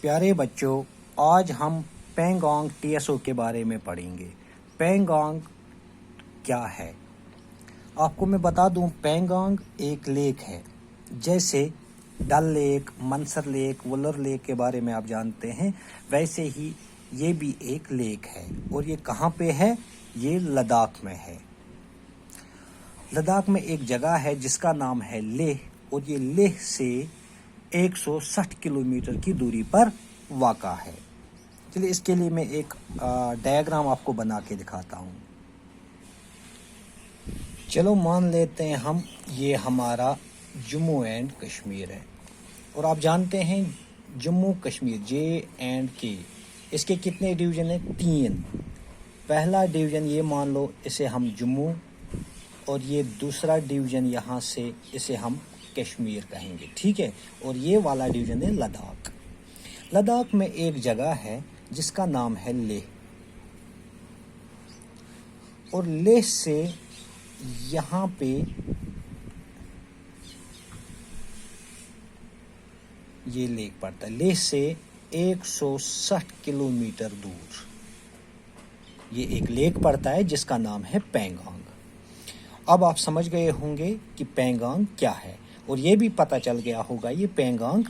پیارے بچوں، آج ہم پینگانگ TSO کے بارے میں پڑھیں گے۔ پینگانگ کیا ہے؟ آپ کو میں بتا دوں، پینگانگ ایک لیک ہے۔ جیسے ڈل لیک، منسر لیک، ولر لیک کے بارے میں آپ جانتے ہیں، ویسے ہی یہ بھی ایک لیک ہے۔ اور یہ کہاں پہ ہے؟ یہ لداخ میں ہے۔ لداخ میں ایک جگہ ہے جس کا نام ہے لیہ، اور یہ لیہ سے 160 کلومیٹر کی دوری پر واقع ہے۔ چلیے اس کے لیے میں ایک ڈائیگرام آپ کو بنا کے دکھاتا ہوں۔ چلو مان لیتے ہیں ہم یہ ہمارا جموں اینڈ کشمیر ہے، اور آپ جانتے ہیں جموں کشمیر JK، اس کے کتنے ڈویژن ہیں؟ 3۔ پہلا ڈویژن یہ مان لو، اسے ہم جموں، اور یہ دوسرا ڈویژن یہاں سے اسے ہم کشمیر کہیں گے، ٹھیک ہے؟ اور یہ والا ڈویژن ہے لداخ۔ لداخ میں ایک جگہ ہے جس کا نام ہے لیہ، اور لیہ سے یہاں پہ یہ لیک پڑتا ہے۔ لیہ سے 160 کلومیٹر دور یہ ایک لیک پڑتا ہے جس کا نام ہے پینگانگ۔ اب آپ سمجھ گئے ہوں گے کہ پینگانگ کیا ہے، اور یہ بھی پتہ چل گیا ہوگا یہ پینگانگ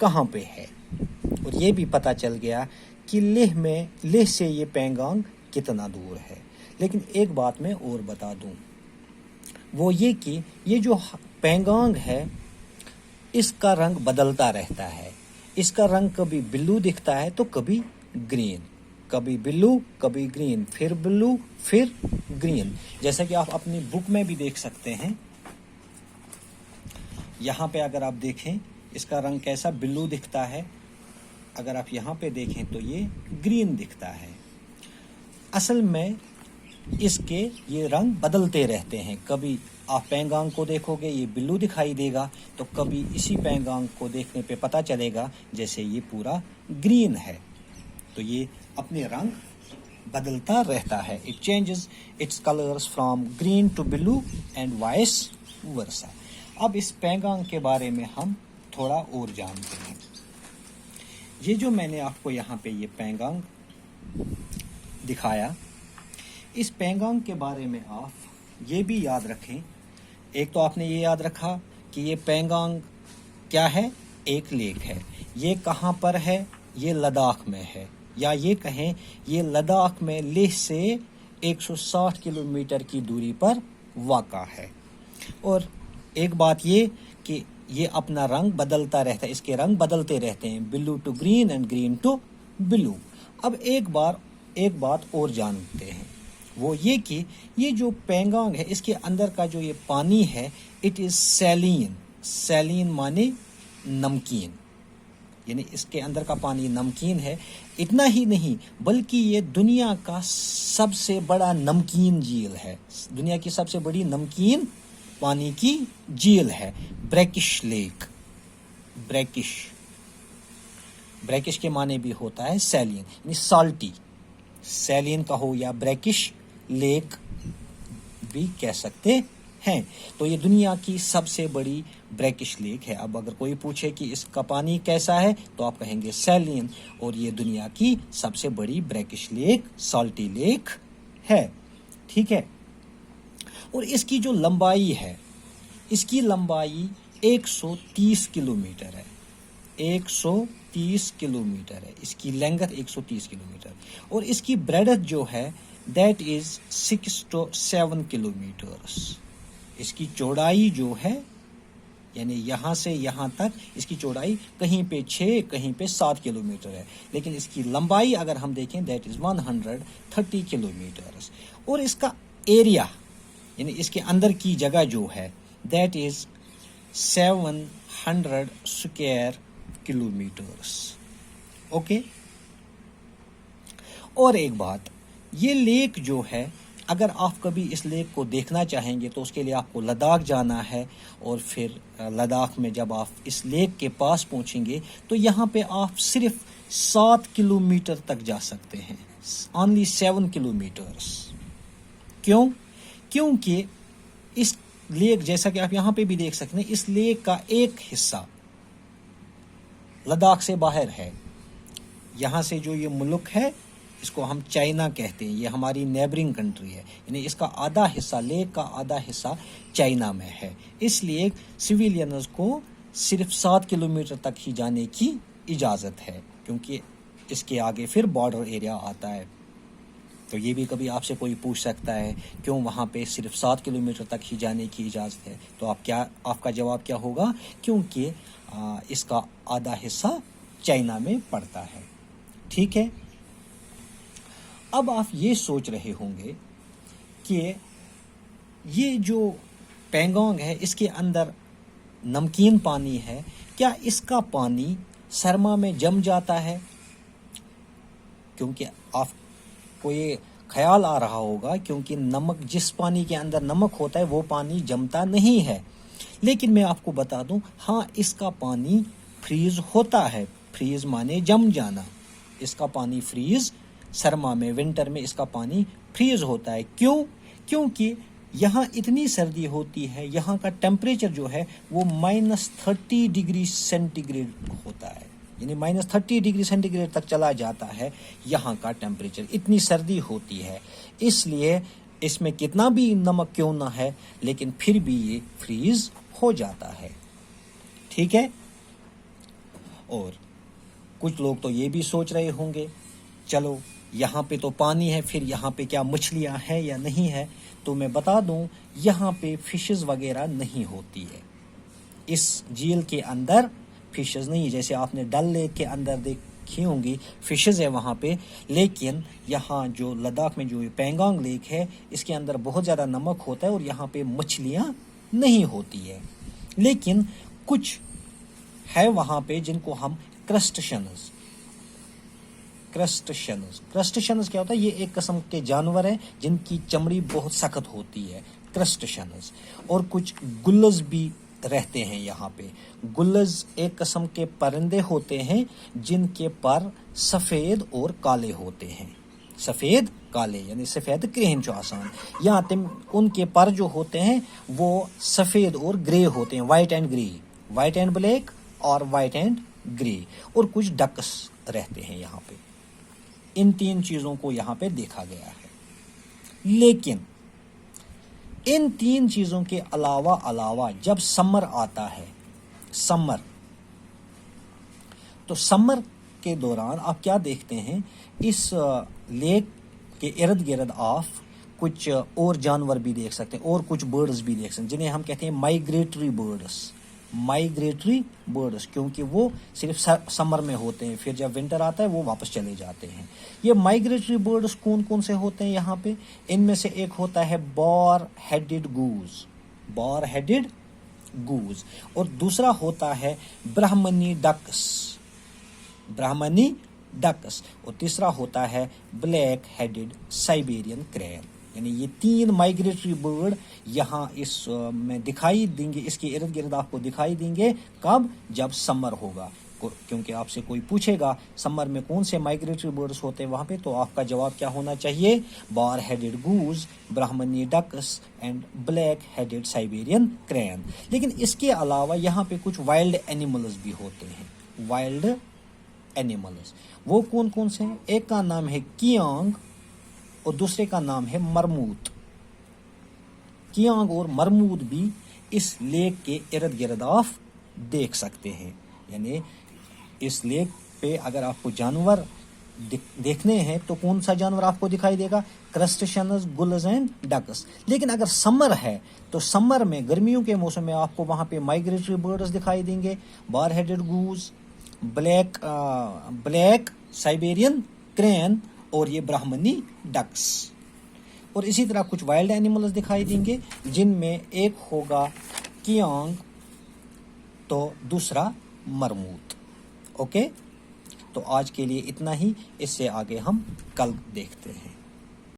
کہاں پہ ہے، اور یہ بھی پتہ چل گیا کہ لیہ سے یہ پینگانگ کتنا دور ہے۔ لیکن ایک بات میں اور بتا دوں، وہ یہ کہ یہ جو پینگانگ ہے اس کا رنگ بدلتا رہتا ہے۔ اس کا رنگ کبھی بلو دکھتا ہے تو کبھی گرین، کبھی بلو کبھی گرین، پھر بلو پھر گرین، جیسا کہ آپ اپنی بک میں بھی دیکھ سکتے ہیں۔ یہاں پہ اگر آپ دیکھیں اس کا رنگ کیسا بلو دکھتا ہے، اگر آپ یہاں پہ دیکھیں تو یہ گرین دکھتا ہے۔ اصل میں اس کے یہ رنگ بدلتے رہتے ہیں۔ کبھی آپ پینگانگ کو دیکھو گے یہ بلو دکھائی دے گا، تو کبھی اسی پینگانگ کو دیکھنے پہ پتہ چلے گا جیسے یہ پورا گرین ہے۔ تو یہ اپنے رنگ بدلتا رہتا ہے۔ It changes its colors from green to blue and vice versa۔ اب اس پینگانگ کے بارے میں ہم تھوڑا اور جانتے ہیں۔ یہ جو میں نے آپ کو یہاں پہ یہ پینگانگ دکھایا، اس پینگانگ کے بارے میں آپ یہ بھی یاد رکھیں۔ ایک تو آپ نے یہ یاد رکھا کہ یہ پینگانگ کیا ہے؟ ایک لیک ہے۔ یہ کہاں پر ہے؟ یہ لداخ میں ہے، یا یہ کہیں یہ لداخ میں لیہ سے 160 کلومیٹر کی دوری پر واقع ہے۔ اور ایک بات یہ کہ یہ اپنا رنگ بدلتا رہتا ہے، اس کے رنگ بدلتے رہتے ہیں، blue to green and green to blue. اب ایک بات اور جانتے ہیں، وہ یہ کہ یہ جو پینگانگ ہے اس کے اندر کا جو یہ پانی ہے اٹ از سیلین۔ سیلین مانے نمکین، یعنی اس کے اندر کا پانی نمکین ہے۔ اتنا ہی نہیں بلکہ یہ دنیا کا سب سے بڑا نمکین جھیل ہے، دنیا کی سب سے بڑی نمکین پانی کی جھیل ہے، بریکش لیک۔ بریکش کے معنی بھی ہوتا ہے سیلین، یعنی سالٹی۔ سیلین کہو یا بریکش لیک بھی کہہ سکتے ہیں۔ تو یہ دنیا کی سب سے بڑی بریکش لیک ہے۔ اب اگر کوئی پوچھے کہ اس کا پانی کیسا ہے تو آپ کہیں گے سیلین، اور یہ دنیا کی سب سے بڑی بریکش لیک، سالٹی لیک ہے، ٹھیک ہے؟ اور اس کی جو لمبائی ہے، اس کی لمبائی 130 کلومیٹر ہے۔ 130 کلومیٹر ہے اس کی لینگتھ، 130 کلومیٹر، اور اس کی بریڈتھ جو ہے دیٹ از 6 to 7 کلومیٹرز۔ اس کی چوڑائی جو ہے، یعنی یہاں سے یہاں تک اس کی چوڑائی کہیں پہ 6 کہیں پہ 7 کلومیٹر ہے، لیکن اس کی لمبائی اگر ہم دیکھیں دیٹ از 130 کلومیٹرز۔ اور اس کا ایریا، یعنی اس کے اندر کی جگہ جو ہے that is 700 square kilometres, okay? اور ایک بات، یہ لیک جو ہے، اگر آپ کبھی اس لیک کو دیکھنا چاہیں گے تو اس کے لیے آپ کو لداخ جانا ہے، اور پھر لداخ میں جب آپ اس لیک کے پاس پہنچیں گے تو یہاں پہ آپ صرف 7 کلومیٹر تک جا سکتے ہیں، only 7 کلومیٹرز۔ کیونکہ اس لیک، جیسا کہ آپ یہاں پہ بھی دیکھ سکتے ہیں، اس لیک کا ایک حصہ لداخ سے باہر ہے، یہاں سے جو یہ ملک ہے اس کو ہم چائنا کہتے ہیں، یہ ہماری نیبرنگ کنٹری ہے، یعنی اس کا آدھا حصہ، لیک کا آدھا حصہ چائنا میں ہے، اس لیے سویلینز کو صرف 7 کلومیٹر تک ہی جانے کی اجازت ہے، کیونکہ اس کے آگے پھر بارڈر ایریا آتا ہے۔ تو یہ بھی کبھی آپ سے کوئی پوچھ سکتا ہے کیوں وہاں پہ صرف 7 کلومیٹر تک ہی جانے کی اجازت ہے، تو آپ کا جواب کیا ہوگا؟ کیونکہ اس کا آدھا حصہ چائنا میں پڑتا ہے۔ ٹھیک ہے، اب آپ یہ سوچ رہے ہوں گے کہ یہ جو پینگانگ ہے اس کے اندر نمکین پانی ہے، کیا اس کا پانی سرما میں جم جاتا ہے؟ کیونکہ آپ کو یہ خیال آ رہا ہوگا کیونکہ نمک، جس پانی کے اندر نمک ہوتا ہے وہ پانی جمتا نہیں ہے، لیکن میں آپ کو بتا دوں ہاں اس کا پانی فریز ہوتا ہے۔ فریز مانے جم جانا، اس کا پانی فریز، سرما میں، ونٹر میں اس کا پانی فریز ہوتا ہے۔ کیوں؟ کیونکہ یہاں اتنی سردی ہوتی ہے، یہاں کا ٹیمپریچر جو ہے وہ -30 ڈگری سینٹی گریڈ ہوتا ہے، یعنی -30 ڈگری سینٹی گریڈ تک چلا جاتا ہے یہاں کا ٹیمپریچر، اتنی سردی ہوتی ہے، اس لیے اس میں کتنا بھی نمک کیوں نہ ہے لیکن پھر بھی یہ فریز ہو جاتا ہے۔ ٹھیک ہے، اور کچھ لوگ تو یہ بھی سوچ رہے ہوں گے چلو یہاں پہ تو پانی ہے، پھر یہاں پہ کیا مچھلیاں ہیں یا نہیں ہے؟ تو میں بتا دوں یہاں پہ فشز وغیرہ نہیں ہوتی ہے، اس جھیل کے اندر فشز نہیں، جیسے آپ نے ڈل لیک کے اندر دیکھی ہوں گی فشز ہے وہاں پہ، لیکن یہاں جو لداخ میں جو پینگانگ لیک ہے اس کے اندر بہت زیادہ نمک ہوتا ہے اور یہاں پہ مچھلیاں نہیں ہوتی ہے، لیکن کچھ ہے وہاں پہ جن کو ہم کرسٹشنز کیا ہوتا ہے؟ یہ ایک قسم کے جانور ہیں جن کی چمڑی بہت سخت ہوتی ہے، کرسٹشنز۔ اور کچھ گلز بھی رہتے ہیں یہاں پہ۔ گلز ایک قسم کے پرندے ہوتے ہیں جن کے پر سفید اور کالے ہوتے ہیں، سفید کالے یعنی سفید کرہن جو آسان، یا ان کے پر جو ہوتے ہیں وہ سفید اور گرے ہوتے ہیں، white and grey, white and black اور وائٹ اینڈ گرے۔ اور کچھ ڈکس رہتے ہیں یہاں پہ۔ ان 3 چیزوں کو یہاں پہ دیکھا گیا ہے، لیکن ان 3 چیزوں کے علاوہ جب سمر آتا ہے، تو سمر کے دوران آپ کیا دیکھتے ہیں؟ اس لیک کے ارد گرد آپ کچھ اور جانور بھی دیکھ سکتے ہیں اور کچھ برڈز بھی دیکھ سکتے ہیں جنہیں ہم کہتے ہیں مائگریٹری برڈز، کیونکہ وہ صرف سمر میں ہوتے ہیں، پھر جب ونٹر آتا ہے وہ واپس چلے جاتے ہیں۔ یہ مائگریٹری برڈز کون سے ہوتے ہیں یہاں پہ؟ ان میں سے ایک ہوتا ہے بار ہیڈڈ گوز، اور دوسرا ہوتا ہے برہمنی ڈکس، اور تیسرا ہوتا ہے بلیک ہیڈڈ سائبیرین کرین۔ یعنی یہ 3 مائگریٹری برڈ یہاں اس میں دکھائی دیں گے، اس کے ارد گرد آپ کو دکھائی دیں گے۔ کب؟ جب سمر ہوگا، کیونکہ آپ سے کوئی پوچھے گا سمر میں کون سے مائگریٹری برڈز ہوتے ہیں وہاں پہ، تو آپ کا جواب کیا ہونا چاہیے؟ Bar headed goose, Brahminy ducks and black headed Siberian crane. لیکن اس کے علاوہ یہاں پہ کچھ وائلڈ اینیملز بھی ہوتے ہیں، وائلڈ اینیملز۔ وہ کون سے ہیں؟ ایک کا نام ہے کیانگ اور دوسرے کا نام ہے مرموت۔ کیانگ اور مرموت بھی اس لیک کے ارد گرد آپ دیکھ سکتے ہیں۔ یعنی اس لیک پہ اگر آپ کو جانور دیکھنے ہیں تو کون سا جانور آپ کو دکھائی دے گا؟ کرسٹشنز، گلز اینڈ ڈکس۔ لیکن اگر سمر ہے تو سمر میں، گرمیوں کے موسم میں آپ کو وہاں پہ مائگریٹری برڈز دکھائی دیں گے، بار ہیڈڈ گوز، بلیک سائبیرین کرین اور یہ برہمنی ڈکس۔ اور اسی طرح کچھ وائلڈ اینیملز دکھائی دیں گے جن میں ایک ہوگا کیانگ تو دوسرا مرموت۔ اوکے، تو آج کے لیے اتنا ہی، اس سے آگے ہم کل دیکھتے ہیں۔